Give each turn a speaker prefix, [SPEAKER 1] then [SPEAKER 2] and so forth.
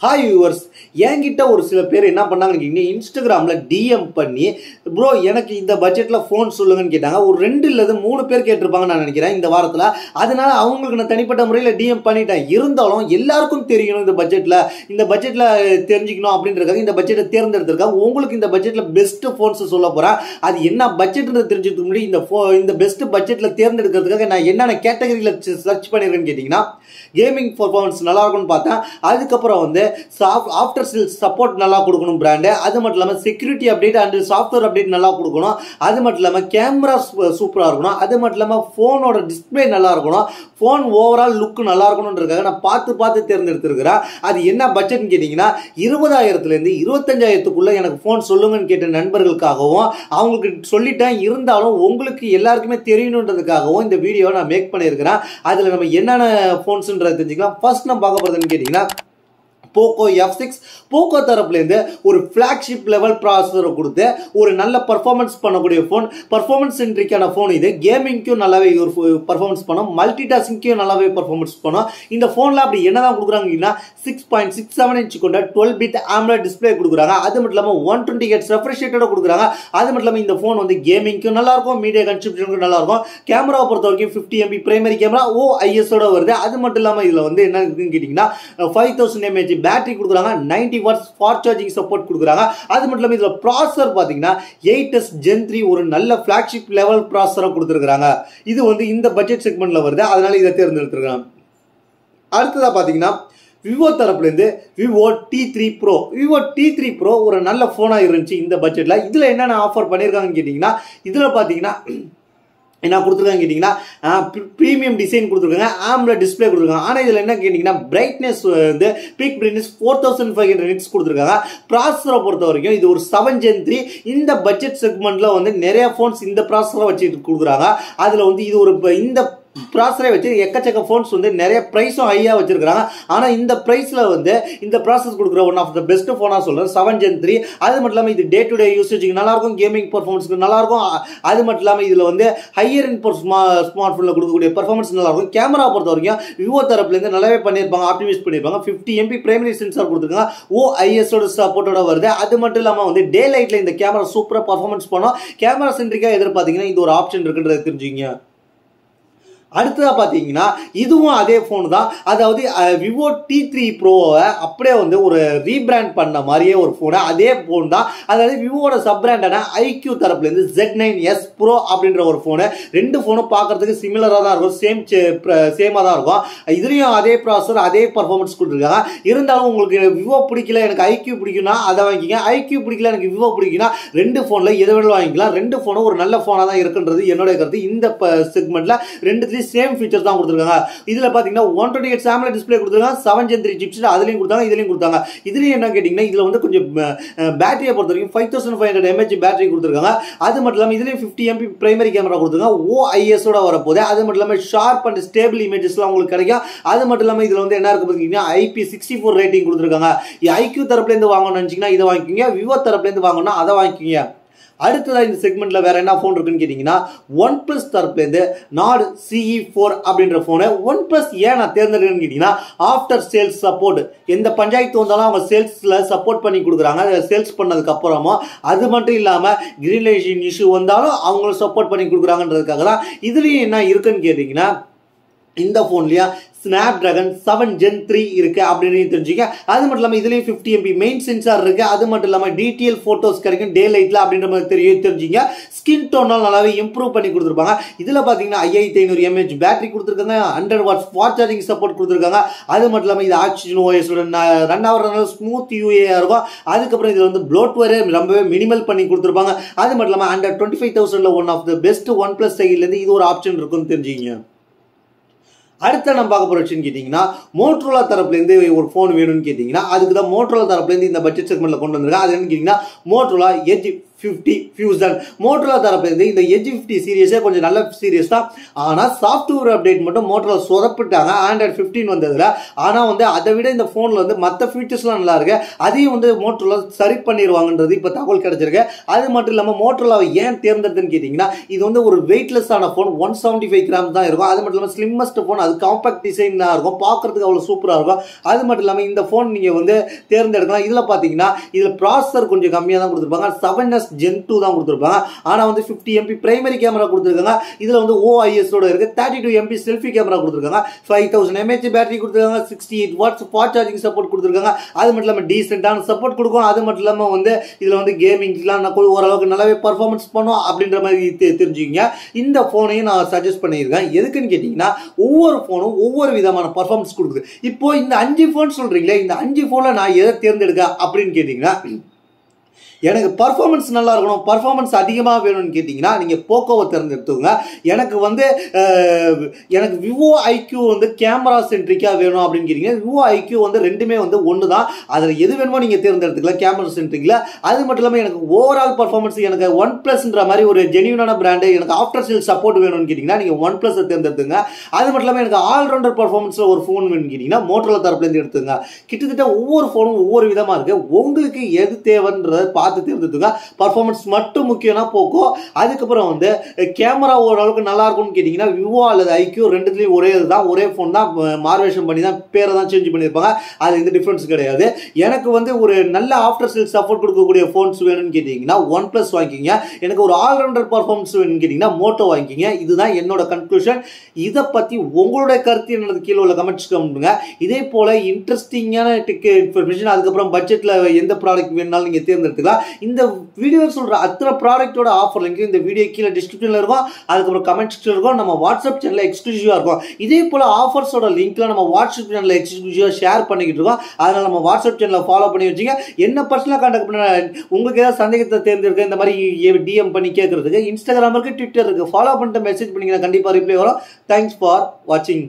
[SPEAKER 1] Hi viewers, என்கிட்ட ஒரு சில பேர் என்ன பண்ணாங்கன்னு கேட்டீங்கன்னா, இன்ஸ்டாகிராமில் டிஎம் பண்ணி ப்ரோ எனக்கு இந்த பட்ஜெட்டில் ஃபோன் சொல்லுங்கன்னு கேட்டாங்க. ஒரு 2 இல்லது 3 பேர் கேட்டிருப்பாங்கன்னு நான் நினைக்கிறேன் இந்த வாரத்தில். அதனால அவங்களுக்கு நான் தனிப்பட்ட முறையில் டிஎம் பண்ணிட்டேன். இருந்தாலும் எல்லாருக்கும் தெரியணும் இந்த பட்ஜெட்டில் தெரிஞ்சுக்கணும் அப்படின்றதுக்காக இந்த பட்ஜெட்டை தேர்ந்தெடுத்திருக்காங்க. உங்களுக்கு இந்த பட்ஜெட்டில் பெஸ்ட் ஃபோன்ஸ் சொல்ல போகிறேன். அது என்ன பட்ஜெட்ன்றது தெரிஞ்சுக்க முன்னாடி இந்த பெஸ்ட் பட்ஜெட்டில் தேர்ந்தெடுக்கிறதுக்காக நான் என்னென்ன கேட்டகரியில் சர்ச் பண்ணியிருக்கேன்னு கேட்டிங்கன்னா, கேமிங் பர்ஃபார்மன்ஸ் நல்லா இருக்கும்னு பார்த்தேன். அதுக்கப்புறம் வந்து ஆஃப்டர் சேல்ஸ் சப்போர்ட் நல்லா கொடுக்கணும் பிராண்டு. அது மட்டும் இல்லாமல் security update and software update நல்லா கொடுக்கணும். அது மட்டும் இல்லாமல் கேமரா சூப்பராக இருக்கணும். அது மட்டும் இல்லாமல் ஃபோனோட டிஸ்பிளே நல்லா இருக்கணும். ஃபோன் ஓவரால் லுக் நல்லா இருக்கணுன்றதுக்காக நான் பார்த்து தேர்ந்தெடுத்திருக்கிறேன். அது என்ன பட்ஜெட்னு கேட்டிங்கன்னா, 20,000லேருந்து 25,000க்குள்ளே எனக்கு ஃபோன் சொல்லுங்கன்னு கேட்ட நண்பர்களுக்காகவும் அவங்களுக்கு சொல்லிட்டேன். இருந்தாலும் உங்களுக்கு எல்லாருக்குமே தெரியணுன்றதுக்காகவும் இந்த வீடியோவை நான் மேக் பண்ணியிருக்கிறேன். அதில் நம்ம என்னென்ன ஃபோன்ஸ்ன்றதை தெரிஞ்சுக்கலாம். ஃபர்ஸ்ட் நம்ம பார்க்க போகிறதுன்னு கேட்டிங்கன்னா, போக்கோ F6 போக்கோ தரப்புலேருந்து ஒரு ஃப்ளாக்ஷிப் லெவல் ப்ராசஸரை கொடுத்து ஒரு நல்ல பர்ஃபார்மன்ஸ் பண்ணக்கூடிய ஃபோன், பர்ஃபார்மன்ஸ் சென்ட்ரிக்கான ஃபோன். இது கேமிங்க்கும் நல்லாவே ஒரு பர்ஃபார்மன்ஸ் பண்ணும், மல்டி டாஸ்கிங்க்கும் நல்லாவே பர்ஃபார்மன்ஸ் பண்ணும். இந்த ஃபோனில் அப்படி என்னதான் கொடுக்குறாங்கன்னா 6.67 இன்ச் கொண்ட 12-bit AMOLED டிஸ்பிளே கொடுக்குறாங்க. அது மட்டும் இல்லாமல் 120 Hz ரெஃப்ரெஷ் ரேட்டோட கொடுக்குறாங்க. அது மட்டும் இல்லாமல் இந்த ஃபோன் வந்து கேமிங்க்கும் நல்லா இருக்கும், மீடியா கன்சப்ஷனுக்கும் நல்லா இருக்கும். கேமராவை பொறுத்த வரைக்கும் 50 MP பிரைமரி கேமரா OISோட வருது. அது மட்டும் இல்லாமல் இதில் வந்து என்ன இருக்குன்னு கேட்டிங்கன்னா 5000 mAh பேட்டரி கொடுக்குறாங்க. 90 வாட்ஸ் ஃபாஸ்ட் சார்ஜிங் சப்போர்ட் கொடுக்குறாங்க. அது மட்டும் இல்லாமல் இதில் ப்ராசஸர் பார்த்தீங்கன்னா 8s Gen 3 ஒரு நல்ல ஃபிளாக்ஷிப் லெவல் ப்ராசஸரை கொடுத்துருக்காங்க. இது வந்து இந்த பட்ஜெட் செக்மெண்ட்ல வருது, அதனால இதை தேர்ந்தெடுத்துருக்காங்க. அடுத்ததாக பார்த்தீங்கன்னா, விவோ தரப்புலேருந்து விவோ T3 Pro ஒரு நல்ல ஃபோனாக இருந்துச்சு இந்த பட்ஜெட்டில். இதில் என்னென்ன ஆஃபர் பண்ணியிருக்காங்கன்னு கேட்டிங்கன்னா, இதில் பார்த்தீங்கன்னா என்ன கொடுத்துருக்காங்க கேட்டிங்கன்னா, ப்ரீமியம் டிசைன் கொடுத்துருக்காங்க, AMOLED டிஸ்பிளே கொடுத்துருக்காங்க. ஆனால் இதில் என்ன கேட்டிங்கன்னா, பிரைட்னஸ் வந்து பீக் பிரைட்னஸ் 4500 nits கொடுத்துருக்காங்க. ப்ராசஸரை பொறுத்த வரைக்கும் இது ஒரு 7 Gen 3. இந்த பட்ஜெட் செக்மெண்ட்டில் வந்து நிறைய ஃபோன்ஸ் இந்த ப்ராசஸரை வச்சுட்டு கொடுக்குறாங்க. அதில் வந்து இது ஒரு இந்த ப்ராசஸரை வச்சு எக்கச்சக்க ஃபோன்ஸ் வந்து நிறைய ப்ரைஸும் ஹையாக வச்சிருக்காங்க. ஆனால் இந்த ப்ரைஸில் வந்து இந்த ப்ராசஸ் கொடுக்குற ஒன் ஆஃப் த பெஸ்ட் ஃபோனாக சொல்கிறேன் 7 Gen 3. அது மட்டும் இல்லாமல் இது டே டு டே யூசேஜுக்கு நல்லாயிருக்கும், கேமிங் பர்ஃபார்மன்ஸுக்கு நல்லாயிருக்கும். அது மட்டும் இல்லாமல் இதில் வந்து ஹையர் இன் ஸ்மார்ட் ஃபோனில் கொடுக்கக்கூடிய பர்ஃபார்மன்ஸ் நல்லாயிருக்கும். கேமரா பொறுத்த வரைக்கும் விவோ தரப்புலேருந்து நல்லாவே பண்ணியிருப்பாங்க, ஆப்டிமைஸ் பண்ணியிருப்பாங்க. 50 MP பிரைமரி சென்சார் கொடுத்துருக்காங்க, OISோட சப்போர்ட்டோட வருது. அது மட்டும் இல்லாமல் வந்து டே லைட்டில் இந்த கேமரா சூப்பராக பர்ஃபார்மன்ஸ் பண்ணும். கேமரா சென்ட்ரிக்காக எதிர்பார்த்தீங்கன்னா இது ஒரு ஆப்ஷன் இருக்குன்றதை தெரிஞ்சுங்க. அடுத்ததாக பார்த்தீங்கன்னா, இதுவும் அதே ஃபோன் தான். அதாவது விவோ T3 Proவை அப்படியே வந்து ஒரு ரீபிராண்ட் பண்ண மாதிரியே ஒரு ஃபோனு, அதே ஃபோன் தான். அதாவது விவோட சப் பிராண்டான IQ தரப்புலேருந்து Z9s Pro அப்படின்ற ஒரு ஃபோனு. 2 ஃபோனும் பார்க்கறதுக்கு சிமிலராக தான் இருக்கும், சேமாக தான் இருக்கும். இதுலேயும் அதே ப்ராசஸர் அதே பர்ஃபார்மன்ஸ் கொடுத்துருக்காங்க. இருந்தாலும் உங்களுக்கு விவோ பிடிக்கல, எனக்கு IQ பிடிக்கும்னா அதை வாங்கிக்கிங்க. IQ பிடிக்கல, எனக்கு விவோ பிடிக்குன்னா 2 ஃபோனில் எதை வேணும் வாங்கிக்கலாம். 2 ஃபோனும் ஒரு நல்ல ஃபோனாக தான் இருக்குன்றது என்னுடைய கருத்து. இந்த செக்மெண்ட்டில் 2 சேம் ஃபீச்சர் தான் கொடுத்துருக்காங்க. இதில் பார்த்தீங்கன்னா 120 Hz AMOLED டிஸ்பிளே கொடுத்துருக்காங்க, 7 Gen 3 சிப்செட் அதுலேயும் கொடுத்தாங்க, இதுலேயும் கொடுத்தாங்க. இதுலேயும் என்ன கேட்டிங்கன்னா, இதில் வந்து கொஞ்சம் பேட்டரியை பொறுத்த வரைக்கும் 5500 mAh பேட்டரி கொடுத்துருக்காங்க. அது மட்டும் இல்லாமல் இதுலேயும் 50 MP பிரைமரி கேமரா கொடுத்துருக்காங்க, OISோட வரப்போகுது. அது மட்டும் இல்லாமல் ஷார்ப் அண்ட் ஸ்டேபிள் இமேஜஸ்லாம் உங்களுக்கு கிடைக்கும். அது மட்டும் இல்லாமல் இதில் வந்து என்ன இருக்குது பார்த்தீங்கன்னா, IP64 ரேட்டிங் கொடுத்துருக்காங்க. IQ தரப்புலேருந்து வாங்கணும்னு நினச்சிங்கன்னா இதை வாங்கிக்கிங்க, விவோ தரப்புலேருந்து வாங்கணும்னா அதை வாங்கிக்கிங்க. அடுத்ததாக இந்த செக்மெண்ட்டில் வேறு என்ன ஃபோன் இருக்குன்னு கேட்டிங்கன்னா, OnePlus தரப்புலேருந்து Nord CE4 அப்படின்ற ஃபோனு. OnePlus ஏன் நான் தேர்ந்தெடுக்கிறேன்னு கேட்டிங்கன்னா, ஆஃப்டர் சேல்ஸ் சப்போர்ட் எந்த பஞ்சாயத்து வந்தாலும் அவங்க சேல்ஸில் சப்போர்ட் பண்ணி கொடுக்குறாங்க. சேல்ஸ் பண்ணதுக்கப்புறமும் அது மட்டும் இல்லாமல் கிரீன்லேஷன் இஷ்யூ வந்தாலும் அவங்களும் சப்போர்ட் பண்ணி கொடுக்குறாங்கன்றதுக்காக தான். இதுலேயும் என்ன இருக்குன்னு கேட்டிங்கன்னா, இந்த ஃபோன்லையா Snapdragon 7 Gen 3 இருக்கு அப்படின்னு தெரிஞ்சுக்க. அது மட்டும் இல்லாமல் இதுலேயும் 50 MP மெயின் சென்சார் இருக்கு. அது மட்டும் இல்லாமல் டீட்டெயில் ஃபோட்டோஸ் கிடைக்கும் டே லைட்டில் அப்படின்ற மாதிரி தெரிஞ்சுங்க. ஸ்கின் டோனால் நல்லாவே இம்ப்ரூவ் பண்ணி கொடுத்துருப்பாங்க. இதில் பார்த்தீங்கன்னா 5500 mAh பேட்டரி கொடுத்துருக்காங்க, 100 வாட்ஸ் ஃபாஸ்ட் சார்ஜிங் சப்போர்ட் கொடுத்துருக்காங்க. அது மட்டும் இல்லாமல் இது ஆக்சிஜன் OS ரன் ஆகிறதுனால ஸ்மூத் UA இருக்கும். அதுக்கப்புறம் இதில் வந்து ப்ளோட்வேர் ரொம்பவே மினிமல் பண்ணி கொடுத்துருப்பாங்க. அது மட்டும் இல்லாமல் under 25,000 one of the best OnePlus சைட்லேருந்து இது ஒரு ஆப்ஷன் இருக்குன்னு தெரிஞ்சுங்க. அடுத்த நம்ம பார்க்க போகிற விஷயம் கேட்டிங்கன்னா, மோட்டோரோலா தரப்புலேருந்து ஒரு ஃபோன் வேணும்னு கேட்டிங்கன்னா, அதுக்கு தான் மோட்டோரோலா தரப்புலேருந்து இந்த பட்ஜெட் செக்மெண்ட்டில் கொண்டு வந்திருக்காங்க. அது என்னன்னு கேட்டிங்கன்னா, மோட்டோரோலா Edge 50 Fusion. மோட்டோரோலா தரப்பு இந்த எட்ஜ் 50 சீரிஸே கொஞ்சம் நல்ல சீரிஸ் தான். ஆனால் சாஃப்ட்வேர் அப்டேட் மட்டும் மோட்டோரோலா சொதப்பிட்டாங்க ஆண்ட்ராய்டு 15 வந்ததுல. ஆனால் வந்து அதை விட இந்த ஃபோனில் வந்து மற்ற ஃபீச்சர்ஸ்லாம் நல்லா இருக்கு. அதையும் வந்து மோட்டோரோலா சரி பண்ணிடுவாங்கன்றது இப்போ தகவல் கிடைச்சிருக்கு. அது மட்டும் இல்லாமல் மோட்டோரோலாவை ஏன் தேர்ந்தெடுத்துன்னு கேட்டிங்கன்னா, இது வந்து ஒரு வெயிட்லெஸ்ஸான ஃபோன், 175 கிராம் தான் இருக்கும். அது மட்டும் இல்லாமல் ஸ்லிம்மஸ்ட் ஃபோன், அது காம்பாக்ட் டிசைன் தான் இருக்கும், பார்க்கறதுக்கு அவ்வளோ சூப்பராக இருக்கும். அது மட்டும் இல்லாமல் இந்த ஃபோன் நீங்கள் வந்து தேர்ந்தெடுக்கலாம். இதில் பார்த்தீங்கன்னா இதில் ப்ராசஸர் கொஞ்சம் கம்மியாக தான் கொடுத்துருப்பாங்க, 7S Gen 2 தான் கொடுத்துருப்பாங்க. ஆனால் வந்து 50 MP பிரைமரி கேமரா கொடுத்துருக்காங்க. இதில் வந்து OIS ஓட இருக்கு. 32 MP செல்ஃபி கேமரா கொடுத்துருக்காங்க. 5000 mAh பேட்டரி கொடுத்துருக்காங்க. 68 வாட்ஸ் ஃபாஸ்ட் சார்ஜிங் சப்போர்ட் கொடுத்துருக்காங்க. அது மட்டும் இல்லாமல் டீசென்டான சப்போர்ட் கொடுக்கும். அது மட்டும் இல்லாமல் வந்து இதில் வந்து கேமிங்லாம் ஓரளவுக்கு நல்லாவே பர்ஃபார்மன்ஸ் பண்ணும் அப்படின்ற மாதிரி தெரிஞ்சுக்கிங்க. இந்த ஃபோனையும் நான் சஜஸ்ட் பண்ணியிருக்கேன். எதுக்குன்னு கேட்டிங்கன்னா, ஒவ்வொரு ஃபோனும் ஒவ்வொரு விதமான பர்ஃபார்மன்ஸ் கொடுக்குது. இப்போ இந்த 5 ஃபோன் சொல்றீங்களே, இந்த 5 ஃபோனில் நான் எதை தேர்ந்தெடுக்க அப்படின்னு கேட்டிங்கன்னா, எனக்கு பர்ஃபார்மன்ஸ் நல்லா இருக்கணும், பர்ஃபார்மன்ஸ் அதிகமாக வேணும்னு கேட்டிங்கன்னா நீங்கள் போக்கோவை தேர்ந்தெடுத்துங்க. எனக்கு விவோ ஐக்யூ வந்து கேமரா சென்ட்ரிக்காக வேணும் அப்படின்னு கேட்டிங்கன்னா, விவோ ஐக்யூ வந்து ரெண்டுமே வந்து ஒன்று தான். அதில் எது வேணுமோ நீங்கள் தேர்ந்தெடுத்துக்கலாம் கேமரா சென்ட்ரிக்கில். அது மட்டும் இல்லாமல் எனக்கு ஓவரால் பர்ஃபார்மன்ஸ், எனக்கு ஒன் ப்ளஸ்ன்ற மாதிரி ஒரு ஜென்யூனான பிராண்டு, எனக்கு ஆஃப்டர் சேல் சப்போர்ட் வேணும்னு கேட்டிங்கன்னா நீங்கள் ஒன் ப்ளஸை தேர்ந்தெடுத்துங்க. அது மட்டும் இல்லாமல் எனக்கு ஆல்ரவுண்டர் பர்ஃபார்மன்ஸில் ஒரு ஃபோன் வேணும்னு கேட்டிங்கன்னா மோட்டோரோலா தரப்புலேருந்து எடுத்துங்க. கிட்டத்தட்ட ஒவ்வொரு ஃபோனும் ஒவ்வொரு விதமாக இருக்குது. உங்களுக்கு எது தேவைன்றதை பார்த்து தேர்ந்தெடுத்துங்க. பர்ஃபார்மன்ஸ் மட்டும் முக்கியம்னா போக்கோ. அதுக்கப்புறம் வந்து கேமரா ஓரளவுக்கு நல்லா இருக்கும்னு கேட்டிங்கன்னா விவோ அல்லது ஐக்யூ, ரெண்டுத்துலேயும் ஒரே இதுதான், ஒரே ஃபோன் தான், மார்வேஷன் பண்ணி தான் பேரை தான் சேஞ்ச் பண்ணியிருப்பாங்க. அது எந்த டிஃப்ரென்ஸ் கிடையாது. எனக்கு வந்து ஒரு நல்ல ஆஃப்டர் சேல் சப்போர்ட் கொடுக்கக்கூடிய ஃபோன்ஸ் வேணும்னு கேட்டிங்கன்னா ஒன் ப்ளஸ் வாங்கிக்கிங்க. எனக்கு ஒரு ஆல்ரவுண்டர் பர்ஃபார்மன்ஸ் வேணும்னு கேட்டிங்கன்னா மோட்டோ வாங்கிக்கிங்க. இதுதான் என்னோட கன்க்ளூஷன். இதை பற்றி உங்களுடைய கருத்து என்னது கீழே உள்ள கமெண்ட்ஸ் பண்ணுங்க. இதே போல் இன்ட்ரெஸ்டிங்கான இன்ஃபர்மேஷன், அதுக்கப்புறம் பட்ஜெட்டில் எந்த ப்ராடக்ட் வேணுனாலும் நீங்கள் தேர்ந்தெடுத்துக்கலாம். இந்த வீடியோ சொல்ற அத்தனை ப்ராடக்ட்டோட ஆஃபர் லிங்க் இந்த வீடியோ கீழே டிஸ்கிரிப்ஷன்ல இருக்கும். அதுக்கப்புறம் கமெண்ட் செக்ஷன்ல இருக்கும். நம்ம வாட்ஸ்அப் சேனல்ல எக்ஸ்க்ளூசிவா இருக்கும். இதே போல ஆஃபர்ஸோட லிங்க்ல நம்ம வாட்ஸ்அப் சேனல்ல எக்ஸ்க்ளூசிவா ஷேர் பண்ணிக்கிட்டு இருக்கோம். அதனால நம்ம வாட்ஸ்அப் சேனலை ஃபாலோ பண்ணி வச்சுங்க. என்ன பர்சனலா கான்டாக்ட் பண்ண உங்களுக்கு ஏதாவது சந்தேகத்தை தேர்ந்தெடுக்க இந்த மாதிரி டிஎம் பண்ணி கேட்கறதுக்கு இன்ஸ்டாகிராம் இருக்கு, ட்விட்டர் இருக்கு. ஃபாலோ பண்ணிட்டு மெசேஜ் பண்ணீங்கன்னா கண்டிப்பா ரிப்ளை வரும். தேங்க்ஸ் ஃபார் வாட்சிங்.